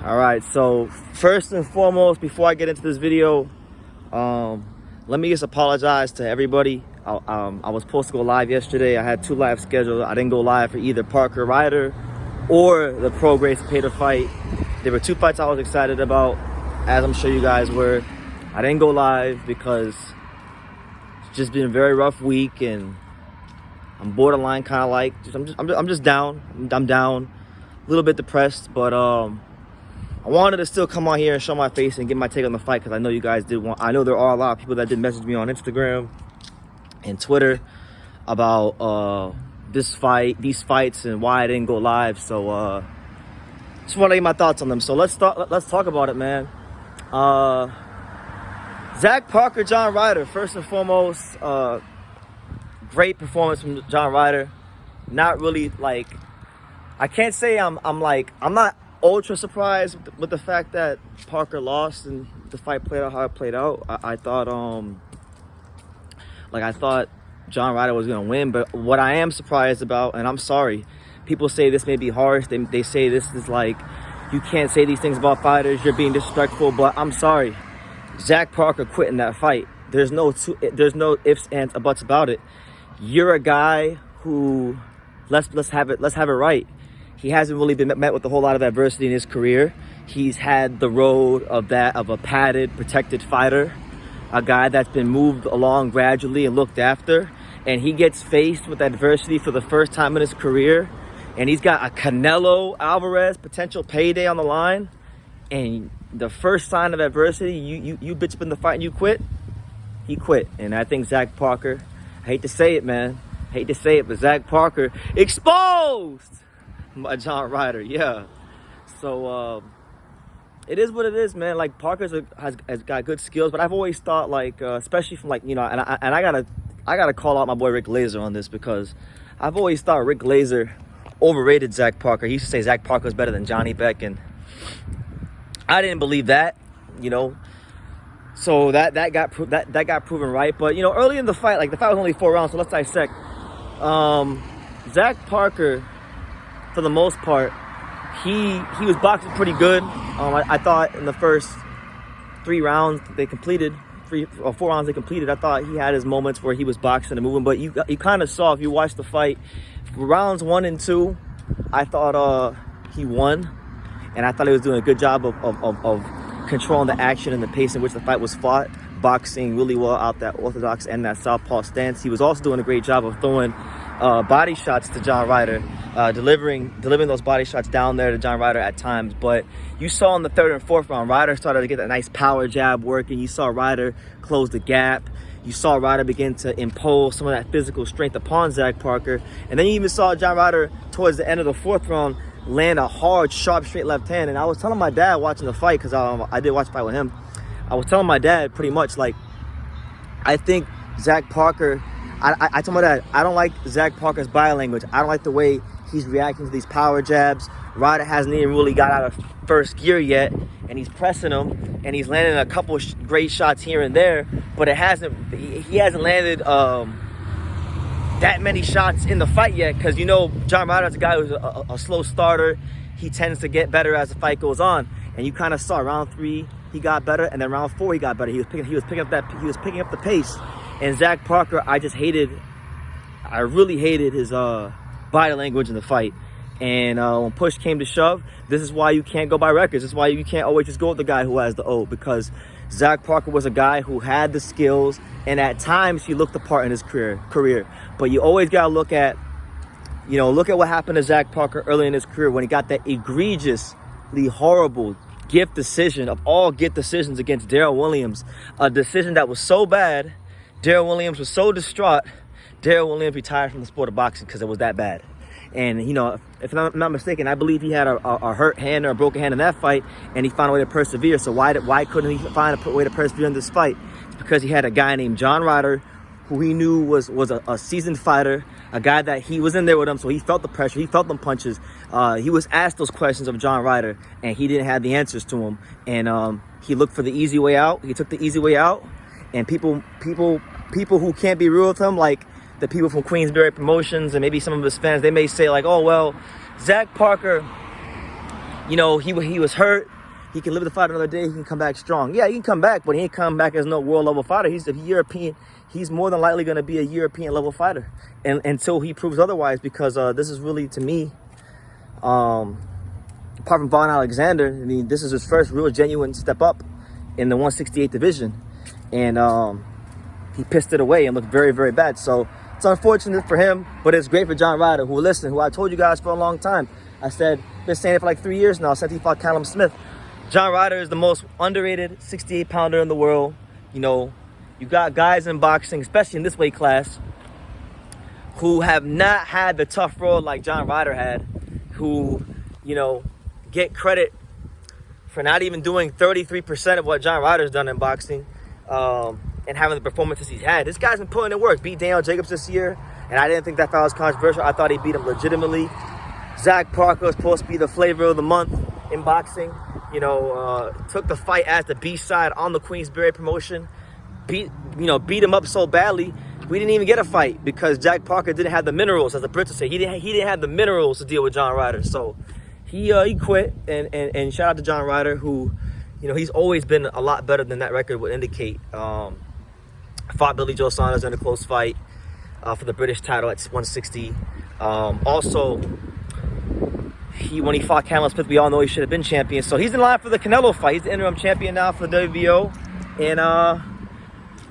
All right, so first and foremost, before I get into this video, let me just apologize to everybody. I was supposed to go live yesterday. I had 2 live scheduled. I didn't go live for either Parker Ryder or the Prograis Zepeda fight. There were 2 fights I was excited about, as I'm sure you guys were. I didn't go live because it's just been a very rough week, and I'm borderline kind of like I'm just down. I'm down, a little bit depressed, but I wanted to still come on here and show my face and get my take on the fight, because I know you guys did want. I know there are a lot of people that did message me on Instagram and Twitter about these fights, and why I didn't go live. So just want to get my thoughts on them. So let's talk about it, man. Zach Parker, John Ryder. First and foremost, great performance from John Ryder. Not really like, I can't say I'm not ultra surprised with the fact that Parker lost and the fight played out how it played out. I thought John Ryder was gonna win, but what I am surprised about, and I'm sorry, people say this may be harsh. They say this is like, you can't say these things about fighters, you're being disrespectful, but I'm sorry. Zach Parker quit in that fight. There's no ifs, ands, or buts about it. You're a guy who, let's have it right. He hasn't really been met with a whole lot of adversity in his career. He's had the road of a padded, protected fighter, a guy that's been moved along gradually and looked after, and he gets faced with adversity for the first time in his career, and he's got a Canelo Alvarez potential payday on the line, and the first sign of adversity, you bitch up in the fight and you quit. He quit, and I think Zach Parker, I hate to say it, man, but Zach Parker exposed by John Ryder. Yeah. So it is what it is, man. Like, Parker's has got good skills, but I've always thought, like, especially from, like, you know, and I gotta call out my boy Rick Glazer on this, because I've always thought Rick Glazer overrated Zach Parker. He used to say Zach Parker was better than Johnny Beck, and I didn't believe that, you know. So that got proven right. But, you know, early in the fight, like, the fight was only 4 rounds, so let's dissect. Zach Parker, for the most part, he was boxing pretty good. I thought in the first 3 rounds they completed, 3 or 4 rounds they completed, I thought he had his moments where he was boxing and moving. But you kind of saw, if you watched the fight, rounds 1 and 2, I thought he won, and I thought he was doing a good job of controlling the action and the pace in which the fight was fought, boxing really well out that orthodox and that southpaw stance. He was also doing a great job of throwing body shots to John Ryder, delivering those body shots down there to John Ryder at times. But you saw in the 3rd and 4th round, Ryder started to get that nice power jab working. You saw Ryder close the gap. You saw Ryder begin to impose some of that physical strength upon Zach Parker. And then you even saw John Ryder, towards the end of the 4th round, land a hard, sharp, straight left hand. And I was telling my dad watching the fight, because I did watch the fight with him, I was telling my dad pretty much, like, I think Zach Parker, I told my dad, I don't like Zach Parker's body language. I don't like the way he's reacting to these power jabs. Ryder hasn't even really got out of first gear yet, and he's pressing him, and he's landing a couple great shots here and there, but he hasn't landed that many shots in the fight yet, because, you know, John Ryder's a guy who's a slow starter. He tends to get better as the fight goes on, and you kind of saw round 3 he got better, and then round 4 he got better. He was picking up the pace. And Zach Parker, I really hated his body language in the fight. And when push came to shove, this is why you can't go by records. This is why you can't always just go with the guy who has the O, because Zach Parker was a guy who had the skills, and at times he looked the part in his career. But you always got to look at what happened to Zach Parker early in his career, when he got that egregiously horrible gift decision of all gift decisions against Darrell Williams. A decision that was so bad, Darrell Williams was so distraught, Darrell Williams retired from the sport of boxing because it was that bad. And, you know, if I'm not mistaken, I believe he had a hurt hand or a broken hand in that fight, and he found a way to persevere. So why couldn't he find a way to persevere in this fight? It's because he had a guy named John Ryder, who he knew was a seasoned fighter, a guy that he was in there with him, so he felt the pressure, he felt them punches. He was asked those questions of John Ryder, and he didn't have the answers to him. And he looked for the easy way out. He took the easy way out, and people who can't be real with him, like the people from Queensberry Promotions and maybe some of his fans, they may say, like, oh, well, Zach Parker he was hurt. He can live the fight another day. He can come back strong. Yeah, he can come back, but he ain't come back as no world level fighter. He's a European. He's more than likely going to be a European level fighter, and until he proves otherwise, because this is really, to me, apart from Vaughn Alexander, I mean, this is his first real genuine step up in the 168 division, and he pissed it away and looked very, very bad. So it's unfortunate for him, but it's great for John Ryder, who I told you guys for a long time. I said, been saying it for like 3 years now since he fought Callum Smith. John Ryder is the most underrated 68-pounder in the world. You got guys in boxing, especially in this weight class, who have not had the tough road like John Ryder had, who, get credit for not even doing 33% of what John Ryder's done in boxing, and having the performances he's had. This guy's been putting in work. Beat Daniel Jacobs this year, and I didn't think that fight was controversial. I thought he beat him legitimately. Zach Parker was supposed to be the flavor of the month in boxing. Took the fight as the B-side on the Queensberry promotion. Beat him up so badly, we didn't even get a fight because Jack Parker didn't have the minerals, as the Brits would say. He didn't have the minerals to deal with John Ryder. So he quit, and shout out to John Ryder, who, he's always been a lot better than that record would indicate. Fought Billy Joe Saunders in a close fight for the British title at 160. Also, when he fought Callum Smith, we all know he should have been champion. So he's in line for the Canelo fight. He's the interim champion now for the WBO. And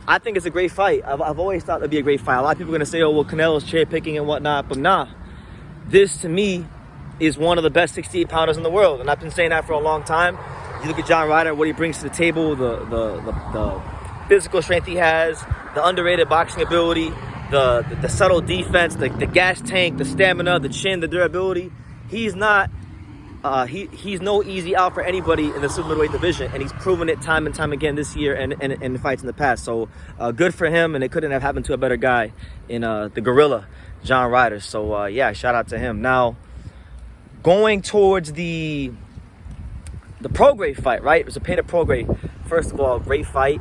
I think it's a great fight. I've always thought it'd be a great fight. A lot of people are going to say, oh, well, Canelo's cherry picking and whatnot. But nah, this to me is one of the best 68-pounders in the world. And I've been saying that for a long time. You look at John Ryder, what he brings to the table, the physical strength he has, the underrated boxing ability, the subtle defense, the gas tank, the stamina, the chin, the durability. He's not, he's no easy out for anybody in the super middleweight division, and he's proven it time and time again this year and in fights in the past. So good for him, and it couldn't have happened to a better guy in the Gorilla, John Ryder. So yeah, shout out to him. Now, going towards the Prograis fight, right? It was Zepeda Prograis. First of all, great fight.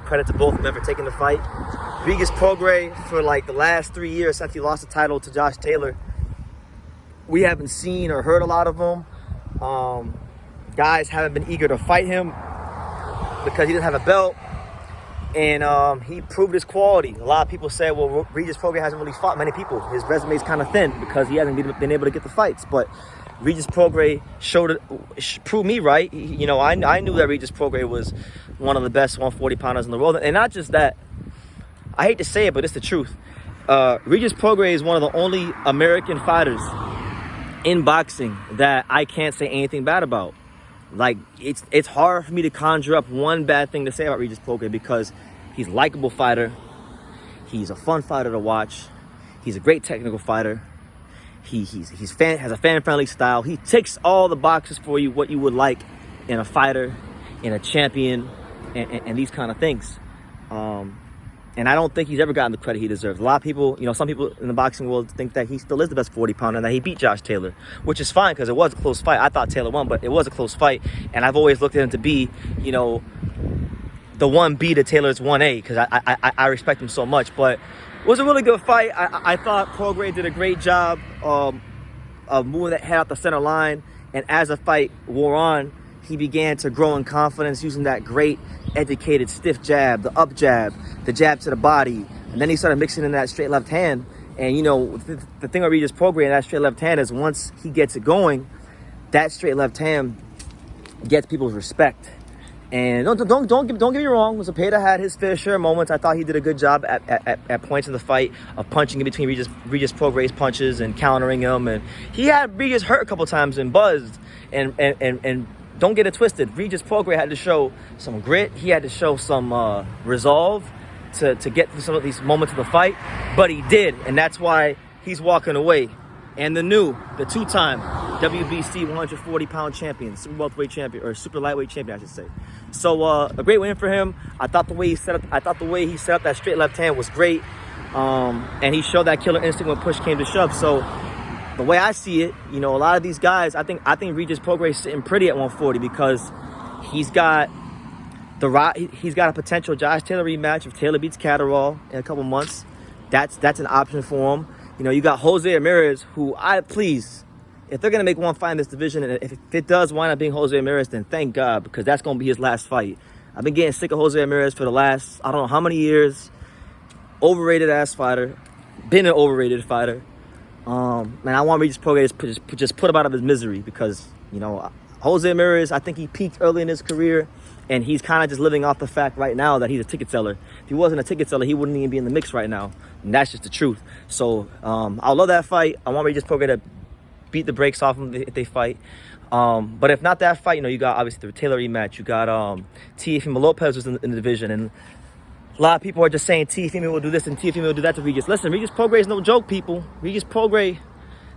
Credit to both of them for taking the fight. Regis Prograis, for like the last 3 years since he lost the title to Josh Taylor, we haven't seen or heard a lot of him. Guys haven't been eager to fight him because he didn't have a belt. And he proved his quality. A lot of people say, well, Regis Prograis hasn't really fought many people. His resume is kind of thin because he hasn't been able to get the fights. But Regis Prograis proved me right. I knew that Regis Prograis was one of the best 140-pounders in the world. And not just that. I hate to say it, but it's the truth. Regis Prograis is one of the only American fighters in boxing that I can't say anything bad about. Like, it's hard for me to conjure up one bad thing to say about Regis Prograis because he's a likable fighter. He's a fun fighter to watch. He's a great technical fighter. He has a fan-friendly style. He ticks all the boxes for you, what you would like in a fighter, in a champion, and these kind of things. And I don't think he's ever gotten the credit he deserves. A lot of people, some people in the boxing world think that he still is the best 40-pounder and that he beat Josh Taylor, which is fine because it was a close fight. I thought Taylor won, but it was a close fight. And I've always looked at him to be, the 1B to Taylor's 1A because I respect him so much. But it was a really good fight. I thought Prograis did a great job of moving that head out the center line. And as the fight wore on, he began to grow in confidence using that great, educated, stiff jab, the up jab, the jab to the body. And then he started mixing in that straight left hand. And, the thing about Regis Prograis and that straight left hand is once he gets it going, that straight left hand gets people's respect. And don't get me wrong, Zepeda had his fair share of moments. I thought he did a good job at points in the fight of punching in between Regis Prograis' punches and countering him. And he had Regis hurt a couple times and buzzed. And don't get it twisted. Regis Prograis had to show some grit. He had to show some resolve to get through some of these moments of the fight. But he did, and that's why he's walking away. And the two-time WBC 140-pound champion, super welterweight champion, or super lightweight champion, I should say. So a great win for him. I thought the way he set up that straight left hand was great, and he showed that killer instinct when push came to shove. So the way I see it, a lot of these guys, I think Regis Prograis is sitting pretty at 140 because he's got a potential Josh Taylor rematch if Taylor beats Catterall in a couple months. That's an option for him. You got Jose Ramirez, who if they're going to make one fight in this division, and if it does wind up being Jose Ramirez, then thank God, because that's going to be his last fight. I've been getting sick of Jose Ramirez for the last, I don't know how many years. Overrated ass fighter. Been an overrated fighter. Man, I want Regis Prograis to just put him out of his misery, because, you know, Jose Ramirez, I think he peaked early in his career, and he's kind of just living off the fact right now that he's a ticket seller. If he wasn't a ticket seller, he wouldn't even be in the mix right now. And that's just the truth. So I love that fight. I want Regis Prograis to beat the brakes off him if they fight. But if not that fight, you know, you got obviously the Taylor rematch. You got Teofimo Lopez was in the division, and a lot of people are just saying Teofimo will do this and Teofimo will do that to Regis. Listen, Regis Prograis is no joke, people. Regis Prograis,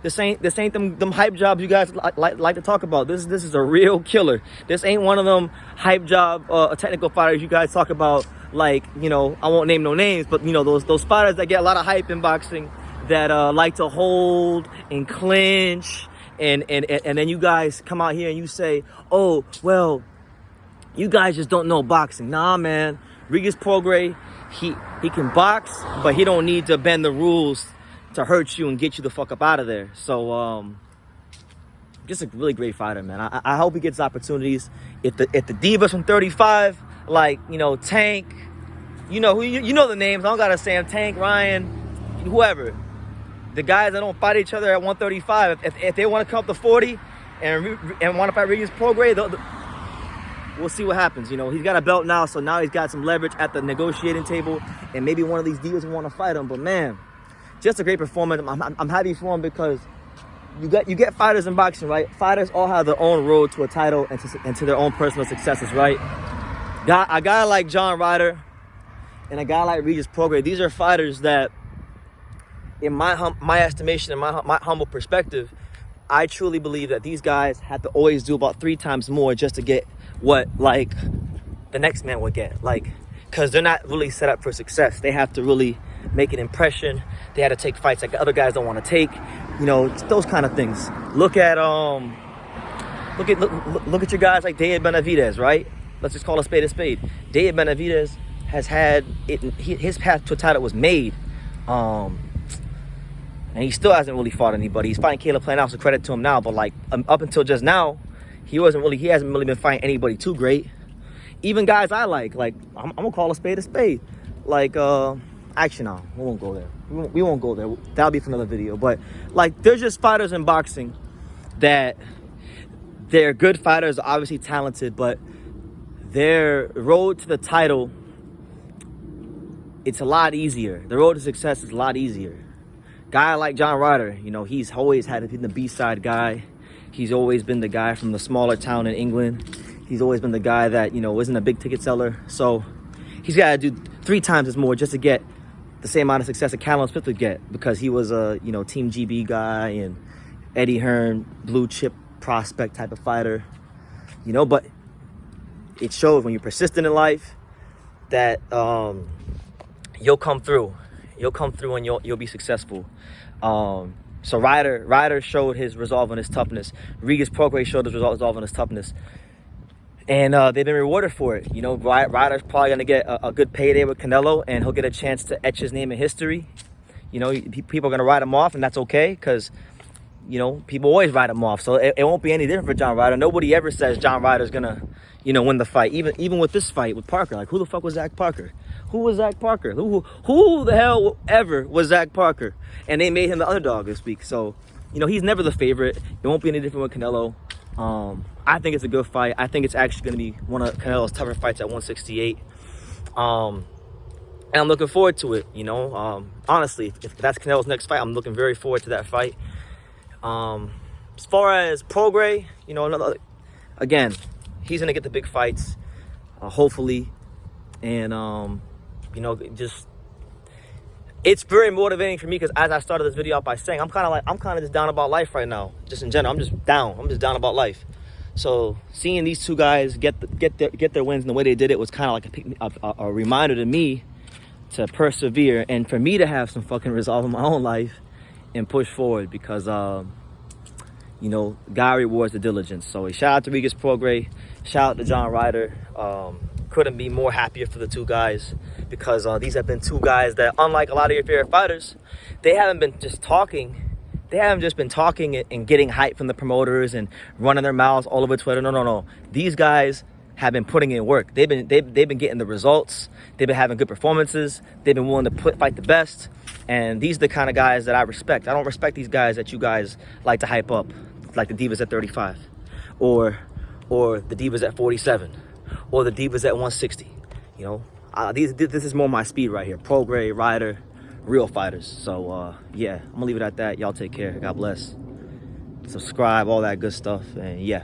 this ain't them hype jobs you guys like to talk about. This is a real killer. This ain't one of them hype job technical fighters you guys talk about. Like, you know, I won't name no names, but you know, those fighters that get a lot of hype in boxing, that like to hold and clinch, and then you guys come out here and you say, oh, well, you guys just don't know boxing. Nah, man. Regis Prograis, he can box, but he don't need to bend the rules to hurt you and get you the fuck up out of there. So just a really great fighter, man. I hope he gets opportunities. If the divas from 35, like, you know, Tank, you know the names, I don't gotta say them, Tank, Ryan, whoever, the guys that don't fight each other at 135, if they want to come up to 40 and want to fight Regis Prograis, we'll see what happens. You know, he's got a belt now, so now he's got some leverage at the negotiating table, and maybe one of these divas will want to fight him. But man, just a great performance. I'm happy for him, because you get fighters in boxing, right? Fighters all have their own road to a title and to their own personal successes, right? A guy like John Ryder and a guy like Regis Prograis, these are fighters that, in my estimation, in my humble perspective, I truly believe that these guys have to always do about 3 times more just to get what, like, the next man would get. Like, because they're not really set up for success. They have to really make an impression. They had to take fights like other guys don't want to take. You know, those kind of things. Look at your guys like David Benavidez, right? Let's just call a spade a spade. David Benavidez has had it. His path to a title was made. And he still hasn't really fought anybody. He's fighting Caleb Plant, so credit to him now. But like up until just now, he hasn't really been fighting anybody too great. Even guys I like I'm gonna call a spade a spade. Like actually no, we won't go there. We won't go there. That'll be for another video. But like, there's just fighters in boxing that they're good fighters, obviously talented, but their road to the title, it's a lot easier. The road to success is a lot easier. Guy like John Ryder, you know, he's always had been the B-side guy. He's always been the guy from the smaller town in England. He's always been the guy that, you know, isn't a big ticket seller. So he's got to do 3 times as more just to get the same amount of success that Callum Smith would get, because he was a, you know, Team GB guy and Eddie Hearn, blue chip prospect type of fighter, you know. But it shows when you're persistent in life that you'll come through. You'll come through and you'll be successful. So Ryder showed his resolve and his toughness. Regis Prograis showed his resolve and his toughness. And they've been rewarded for it. You know, Ryder's probably going to get a good payday with Canelo, and he'll get a chance to etch his name in history. You know, people are going to write him off, and that's okay, because, you know, people always write him off. So it won't be any different for John Ryder. Nobody ever says John Ryder's going to, you know, win the fight. Even with this fight with Parker. Like, who the fuck was Zach Parker? Who was Zach Parker? Who the hell ever was Zach Parker? And they made him the underdog this week. So, you know, he's never the favorite. It won't be any different with Canelo. I think it's a good fight. I think it's actually going to be one of Canelo's tougher fights at 168. And I'm looking forward to it, you know. Honestly, if that's Canelo's next fight, I'm looking very forward to that fight. As far as Prograis, you know, again, he's going to get the big fights, hopefully. And, you know, just, it's very motivating for me, because as I started this video out by saying, I'm kind of just down about life right now. Just in general, I'm just down about life. So seeing these two guys get their wins and the way they did it was kind of like a reminder to me to persevere, and for me to have some fucking resolve in my own life and push forward, because you know, God rewards the diligence. So shout out to Regis Prograis, shout out to John Ryder. Couldn't be more happier for the two guys, because these have been two guys that, unlike a lot of your favorite fighters, they haven't been just talking. They haven't just been talking and getting hype from the promoters and running their mouths all over Twitter. No. These guys have been putting in work. They've been getting the results. They've been having good performances. They've been willing to fight the best. And these are the kind of guys that I respect. I don't respect these guys that you guys like to hype up, like the Divas at 35, or the Divas at 47, or the Divas at 160. You know, this is more my speed right here. Prograis, Ryder, real fighters. So yeah, I'm gonna leave it at that. Y'all take care. God bless. Subscribe, all that good stuff, and yeah.